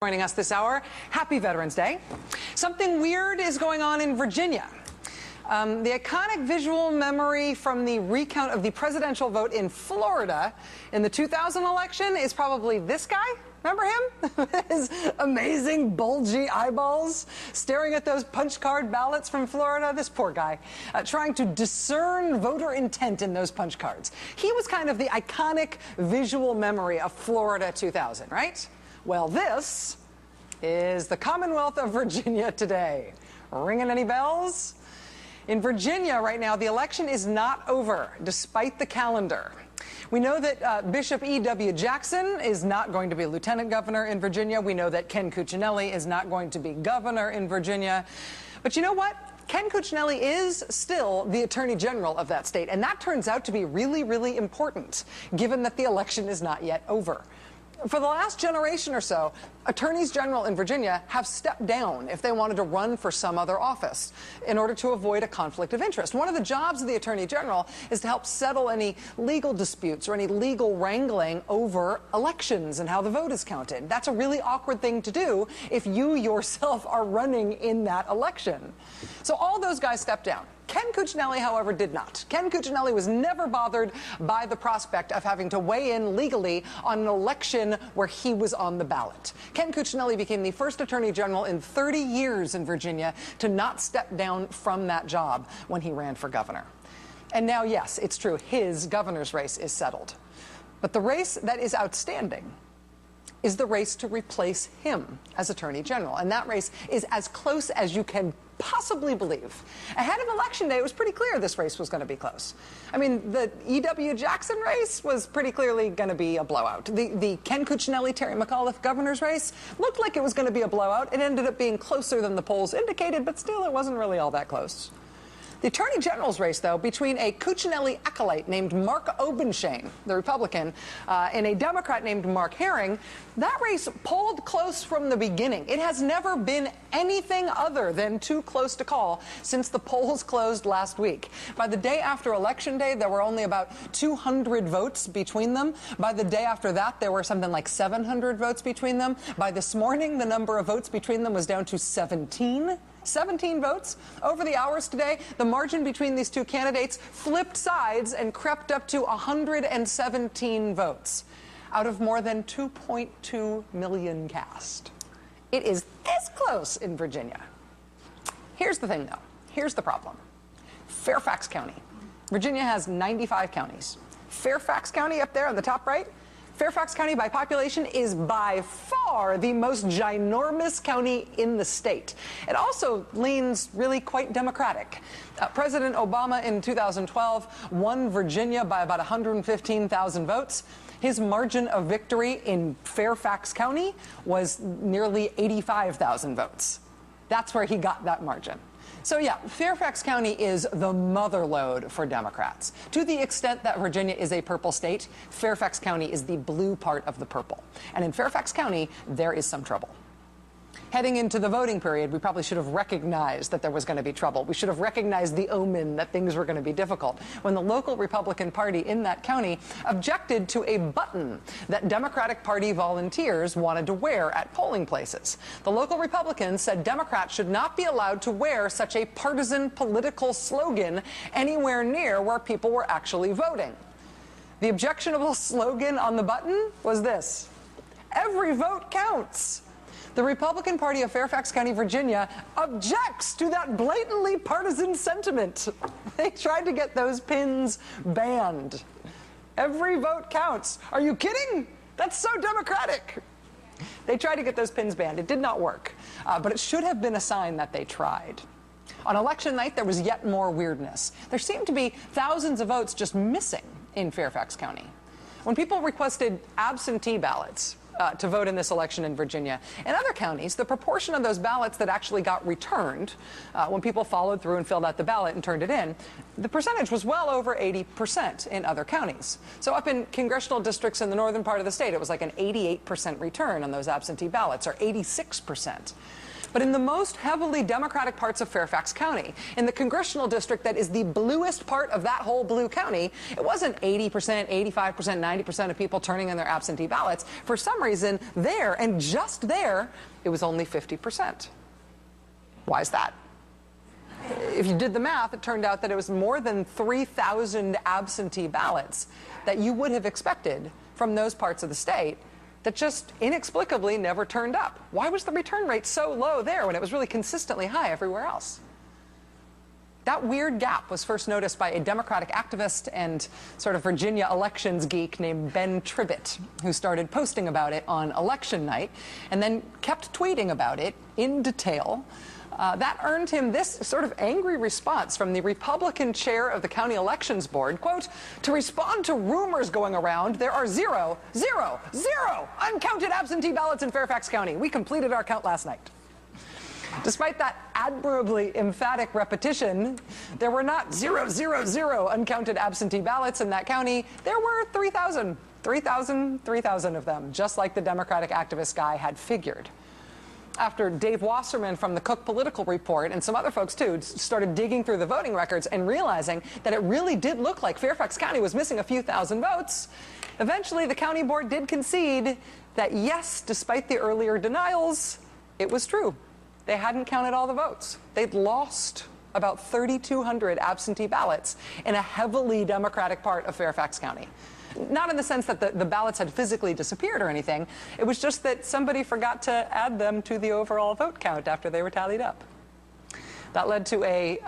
Joining us this hour. Happy Veterans Day. Something weird is going on in Virginia. The iconic visual memory from the recount of the presidential vote in Florida in the 2000 election is probably this guy. Remember him? His amazing bulgy eyeballs staring at those punch card ballots from Florida. This poor guy trying to discern voter intent in those punch cards. He was kind of the iconic visual memory of Florida 2000, right? Well, this is the Commonwealth of Virginia today. Ringing any bells? In Virginia right now, the election is not over, despite the calendar. We know that Bishop E.W. Jackson is not going to be lieutenant governor in Virginia. We know that Ken Cuccinelli is not going to be governor in Virginia. But you know what? Ken Cuccinelli is still the attorney general of that state, and that turns out to be really, really important, given that the election is not yet over. For the last generation or so, attorneys general in Virginia have stepped down if they wanted to run for some other office in order to avoid a conflict of interest. One of the jobs of the attorney general is to help settle any legal disputes or any legal wrangling over elections and how the vote is counted. That's a really awkward thing to do if you yourself are running in that election. So all those guys stepped down. Ken Cuccinelli, however, did not. Ken Cuccinelli was never bothered by the prospect of having to weigh in legally on an election where he was on the ballot. Ken Cuccinelli became the first attorney general in 30 years in Virginia to not step down from that job when he ran for governor. And now, yes, it's true, his governor's race is settled. But the race that is outstanding is the race to replace him as attorney general. And that race is as close as you can possibly believe. Ahead of Election Day, it was pretty clear this race was going to be close. I mean, the E.W. Jackson race was pretty clearly going to be a blowout. The Ken Cuccinelli, Terry McAuliffe governor's race looked like it was going to be a blowout. It ended up being closer than the polls indicated, but still it wasn't really all that close. The Attorney General's race, though, between a Cuccinelli acolyte named Mark Obenshain, the Republican, and a Democrat named Mark Herring, that race polled close from the beginning. It has never been anything other than too close to call since the polls closed last week. By the day after Election Day, there were only about 200 votes between them. By the day after that, there were something like 700 votes between them. By this morning, the number of votes between them was down to 17. 17 votes over the hours today. The margin between these two candidates flipped sides and crept up to 117 votes out of more than 2.2 million cast. It is this close in Virginia. Here's the thing, though. Here's the problem. Fairfax County. Virginia has 95 counties. Fairfax County up there on the top right, Fairfax County by population is by far the most ginormous county in the state. It also leans really quite Democratic. President Obama in 2012 won Virginia by about 115,000 votes. His margin of victory in Fairfax County was nearly 85,000 votes. That's where he got that margin. So yeah, Fairfax County is the motherlode for Democrats. To the extent that Virginia is a purple state, Fairfax County is the blue part of the purple. And in Fairfax County, there is some trouble. Heading into the voting period, we probably should have recognized that there was going to be trouble. We should have recognized the omen that things were going to be difficult when the local Republican Party in that county objected to a button that Democratic Party volunteers wanted to wear at polling places. The local Republicans said Democrats should not be allowed to wear such a partisan political slogan anywhere near where people were actually voting. The objectionable slogan on the button was this: "Every vote counts." The Republican Party of Fairfax County, Virginia, objects to that blatantly partisan sentiment. They tried to get those pins banned. Every vote counts. Are you kidding? That's so Democratic. They tried to get those pins banned. It did not work, but it should have been a sign that they tried. On election night, there was yet more weirdness. There seemed to be thousands of votes just missing in Fairfax County. When people requested absentee ballots to vote in this election in Virginia, in other counties, the proportion of those ballots that actually got returned when people followed through and filled out the ballot and turned it in, the percentage was well over 80% in other counties. So up in congressional districts in the northern part of the state, it was like an 88% return on those absentee ballots, or 86%. But in the most heavily Democratic parts of Fairfax County, in the congressional district that is the bluest part of that whole blue county, it wasn't 80%, 85%, 90% of people turning in their absentee ballots. For some reason, there, and just there, it was only 50%. Why is that? If you did the math, it turned out that it was more than 3,000 absentee ballots that you would have expected from those parts of the state that just inexplicably never turned up. Why was the return rate so low there when it was really consistently high everywhere else? That weird gap was first noticed by a Democratic activist and sort of Virginia elections geek named Ben Tribbett, who started posting about it on election night and then kept tweeting about it in detail. That earned him this sort of angry response from the Republican chair of the county elections board, quote, "To respond to rumors going around, there are zero uncounted absentee ballots in Fairfax County. We completed our count last night." Despite that admirably emphatic repetition, there were not 0 uncounted absentee ballots in that county. There were 3,000 of them, just like the Democratic activist guy had figured. After Dave Wasserman from the Cook Political Report and some other folks, too, started digging through the voting records and realizing that it really did look like Fairfax County was missing a few thousand votes, eventually the county board did concede that, yes, despite the earlier denials, it was true. They hadn't counted all the votes. They'd lost about 3,200 absentee ballots in a heavily Democratic part of Fairfax County. Not in the sense that the ballots had physically disappeared or anything. It was just that somebody forgot to add them to the overall vote count after they were tallied up. That led to a,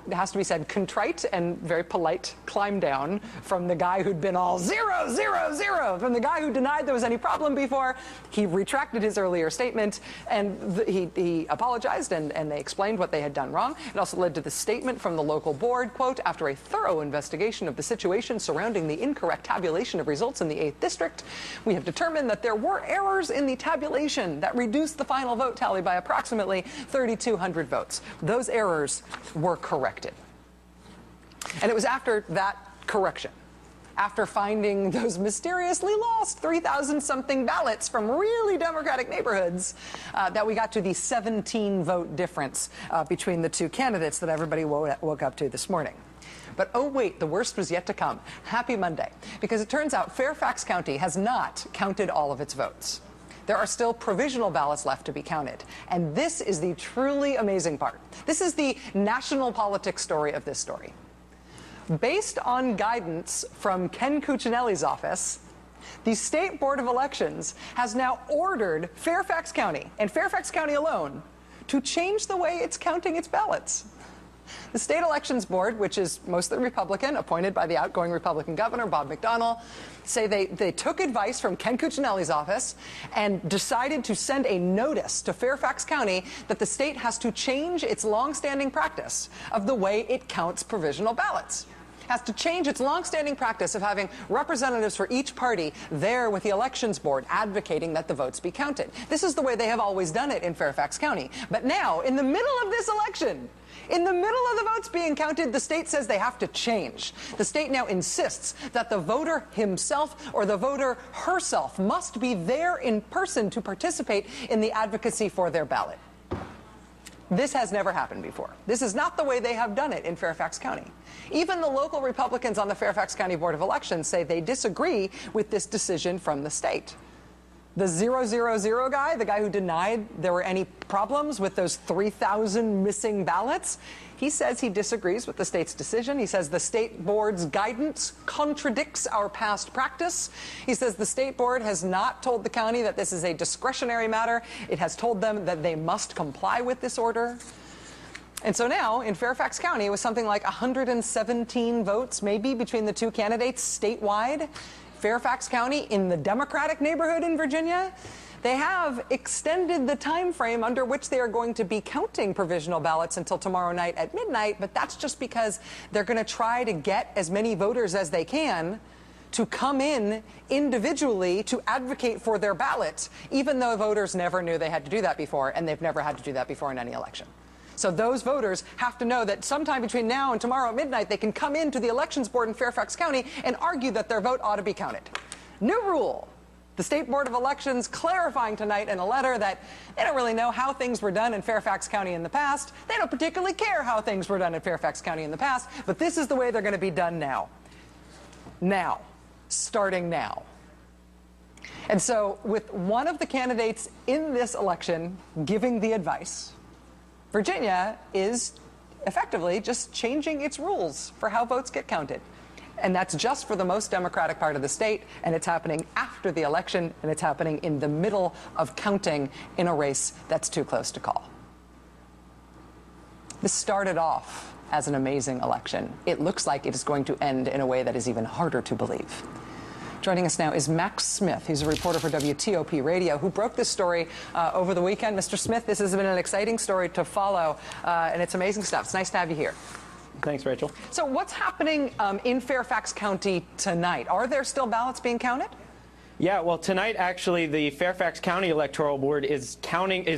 it has to be said, contrite and very polite climb down from the guy who'd been all 0, from the guy who denied there was any problem before. He retracted his earlier statement, and he apologized, and they explained what they had done wrong. It also led to the statement from the local board, quote, "After a thorough investigation of the situation surrounding the incorrect tabulation of results in the 8th District, we have determined that there were errors in the tabulation that reduced the final vote tally by approximately 3,200 votes. Those errors were corrected." And it was after that correction, after finding those mysteriously lost 3,000-something ballots from really Democratic neighborhoods, that we got to the 17-vote difference between the two candidates that everybody woke up to this morning. But oh wait, the worst was yet to come. Happy Monday, because it turns out Fairfax County has not counted all of its votes. There are still provisional ballots left to be counted. And this is the truly amazing part. This is the national politics story of this story. Based on guidance from Ken Cuccinelli's office, the State Board of Elections has now ordered Fairfax County, and Fairfax County alone, to change the way it's counting its ballots. The State Elections Board, which is mostly Republican, appointed by the outgoing Republican governor, Bob McDonnell, say they took advice from Ken Cuccinelli's office and decided to send a notice to Fairfax County that the state has to change its longstanding practice of the way it counts provisional ballots. Has to change its longstanding practice of having representatives for each party there with the elections board advocating that the votes be counted. This is the way they have always done it in Fairfax County. But now, in the middle of this election, in the middle of the votes being counted, the state says they have to change. The state now insists that the voter himself or the voter herself must be there in person to participate in the advocacy for their ballot. This has never happened before. This is not the way they have done it in Fairfax County. Even the local Republicans on the Fairfax County Board of Elections say they disagree with this decision from the state. The 000 guy, the guy who denied there were any problems with those 3,000 missing ballots, he says he disagrees with the state's decision. He says the state board's guidance contradicts our past practice. He says the state board has not told the county that this is a discretionary matter. It has told them that they must comply with this order. And so now, in Fairfax County, with something like 117 votes, maybe, between the two candidates statewide, Fairfax County, in the Democratic neighborhood in Virginia, they have extended the time frame under which they are going to be counting provisional ballots until tomorrow night at midnight, but that's just because they're going to try to get as many voters as they can to come in individually to advocate for their ballots, even though voters never knew they had to do that before, and they've never had to do that before in any election. So those voters have to know that sometime between now and tomorrow at midnight, they can come into the elections board in Fairfax County and argue that their vote ought to be counted. New rule. The State Board of Elections clarifying tonight in a letter that they don't really know how things were done in Fairfax County in the past. They don't particularly care how things were done in Fairfax County in the past, but this is the way they're going to be done now. Now. Starting now. And so with one of the candidates in this election giving the advice, Virginia is effectively just changing its rules for how votes get counted. And that's just for the most Democratic part of the state, and it's happening after the election, and it's happening in the middle of counting in a race that's too close to call. This started off as an amazing election. It looks like it is going to end in a way that is even harder to believe. Joining us now is Max Smith. He's a reporter for WTOP Radio who broke this story over the weekend. Mr. Smith, this has been an exciting story to follow, and it's amazing stuff. It's nice to have you here. Thanks, Rachel. So what's happening in Fairfax County tonight? Are there still ballots being counted? Yeah, well, tonight, actually, the Fairfax County Electoral Board is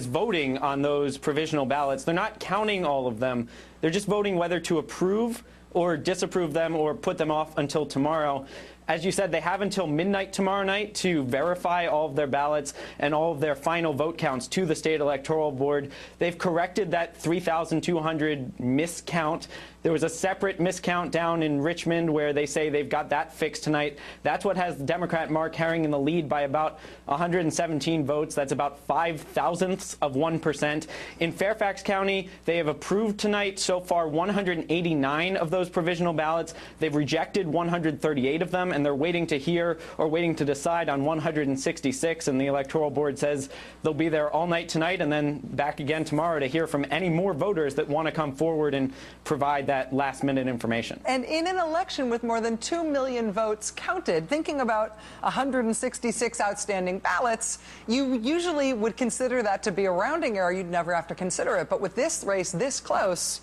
voting on those provisional ballots. They're not counting all of them. They're just voting whether to approve or disapprove them or put them off until tomorrow. As you said, they have until midnight tomorrow night to verify all of their ballots and all of their final vote counts to the State Electoral Board. They've corrected that 3,200 miscount. There was a separate miscount down in Richmond where they say they've got that fixed tonight. That's what has Democrat Mark Herring in the lead by about 117 votes. That's about 0.05 of 1%. In Fairfax County, they have approved tonight so far 189 of those provisional ballots. They've rejected 138 of them, and they're waiting to hear or waiting to decide on 166. And the Electoral Board says they'll be there all night tonight and then back again tomorrow to hear from any more voters that want to come forward and provide that last-minute information. And in an election with more than 2 million votes counted, thinking about 166 outstanding ballots, you usually would consider that to be a rounding error. You'd never have to consider it. But with this race this close,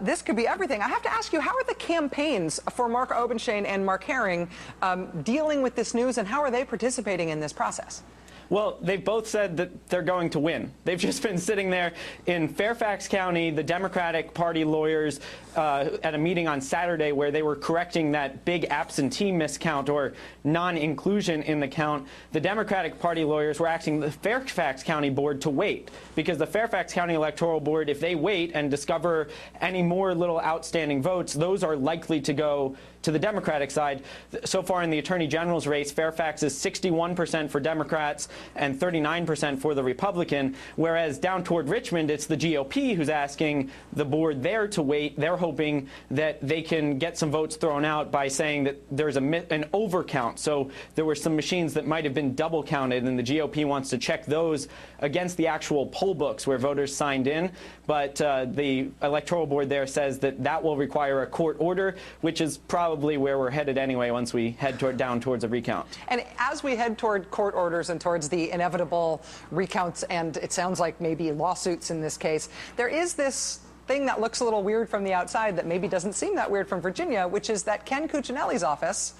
this could be everything. I have to ask you, how are the campaigns for Mark Obenshain and Mark Herring dealing with this news, and how are they participating in this process? Well, they've both said that they're going to win. They've just been sitting there in Fairfax County, the Democratic Party lawyers at a meeting on Saturday where they were correcting that big absentee miscount or non-inclusion in the count. The Democratic Party lawyers were asking the Fairfax County Board to wait, because the Fairfax County Electoral Board, if they wait and discover any more little outstanding votes, those are likely to go to the Democratic side. So far in the Attorney General's race, Fairfax is 61% for Democrats and 39% for the Republican, whereas down toward Richmond, it's the GOP who's asking the board there to wait. They're hoping that they can get some votes thrown out by saying that there's an overcount. So there were some machines that might have been double counted, and the GOP wants to check those against the actual poll books where voters signed in. But the Electoral Board there says that that will require a court order, which is probably where we're headed anyway once we head down towards a recount. And as we head toward court orders and towards the inevitable recounts, and it sounds like maybe lawsuits in this case, there is this thing that looks a little weird from the outside that maybe doesn't seem that weird from Virginia, which is that Ken Cuccinelli's office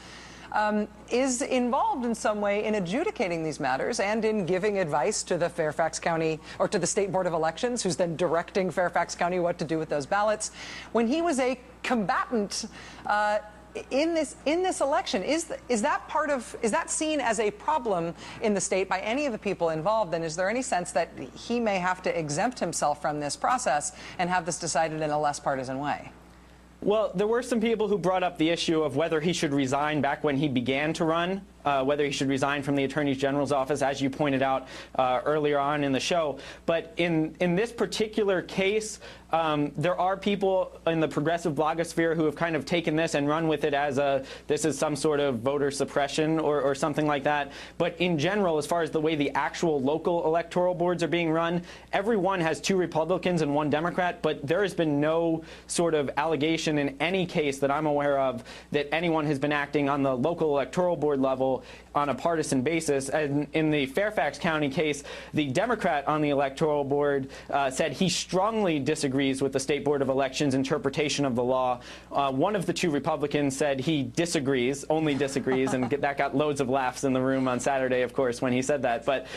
is involved in some way in adjudicating these matters and in giving advice to the Fairfax County or to the State Board of Elections, who's then directing Fairfax County what to do with those ballots. When he was a combatant in this election, is that seen as a problem in the state by any of the people involved? And is there any sense that he may have to exempt himself from this process and have this decided in a less partisan way? Well, there were some people who brought up the issue of whether he should resign back when he began to run, whether he should resign from the Attorney General's office, as you pointed out earlier on in the show. But in this particular case, there are people in the progressive blogosphere who have kind of taken this and run with it as this is some sort of voter suppression or something like that. But in general, as far as the way the actual local electoral boards are being run, every one has 2 Republicans and 1 Democrat, but there has been no sort of allegation in any case that I'm aware of that anyone has been acting on the local electoral board level on a partisan basis. And in the Fairfax County case, the Democrat on the electoral board said he strongly disagrees with the State Board of Elections' interpretation of the law. One of the 2 Republicans said he disagrees, only disagrees, and that got loads of laughs in the room on Saturday, of course, when he said that. But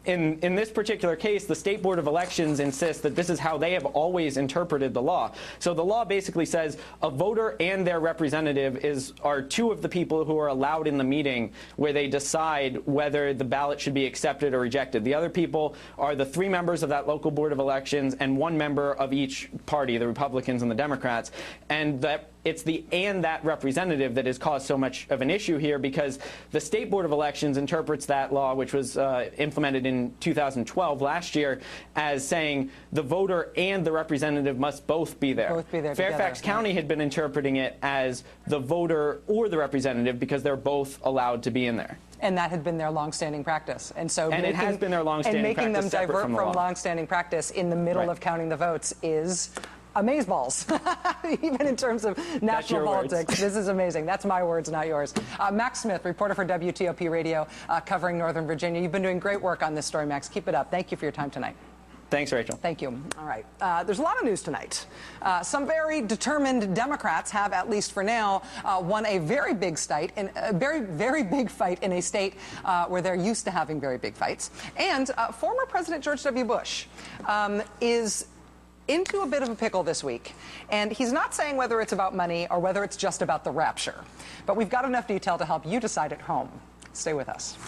in this particular case, the State Board of Elections insists that this is how they have always interpreted the law. So the law basically says a voter and their representative are 2 of the people who are allowed in the meeting meeting where they decide whether the ballot should be accepted or rejected. The other people are the 3 members of that local board of elections and 1 member of each party, the Republicans and the Democrats. And it's the and that representative that has caused so much of an issue here, because the State Board of Elections interprets that law, which was implemented in 2012, last year, as saying the voter and the representative must both be there. Both be there Fairfax together. County had been interpreting it as the voter or the representative, because they're both allowed to be in there. And that had been their longstanding practice. And so it has been their longstanding practice, and making them divert from from longstanding practice in the middle of counting the votes is amazeballs, even in terms of national politics. This is amazing. That's my words, not yours. Max Smith, reporter for WTOP Radio, covering Northern Virginia. You've been doing great work on this story, Max. Keep it up. Thank you for your time tonight. Thanks, Rachel. Thank you. All right. There's a lot of news tonight. Some very determined Democrats have, at least for now, won a very big fight in a very big fight in a state where they're used to having very big fights. And former President George W. Bush is into a bit of a pickle this week. And he's not saying whether it's about money or whether it's just about the rapture. But we've got enough detail to help you decide at home. Stay with us.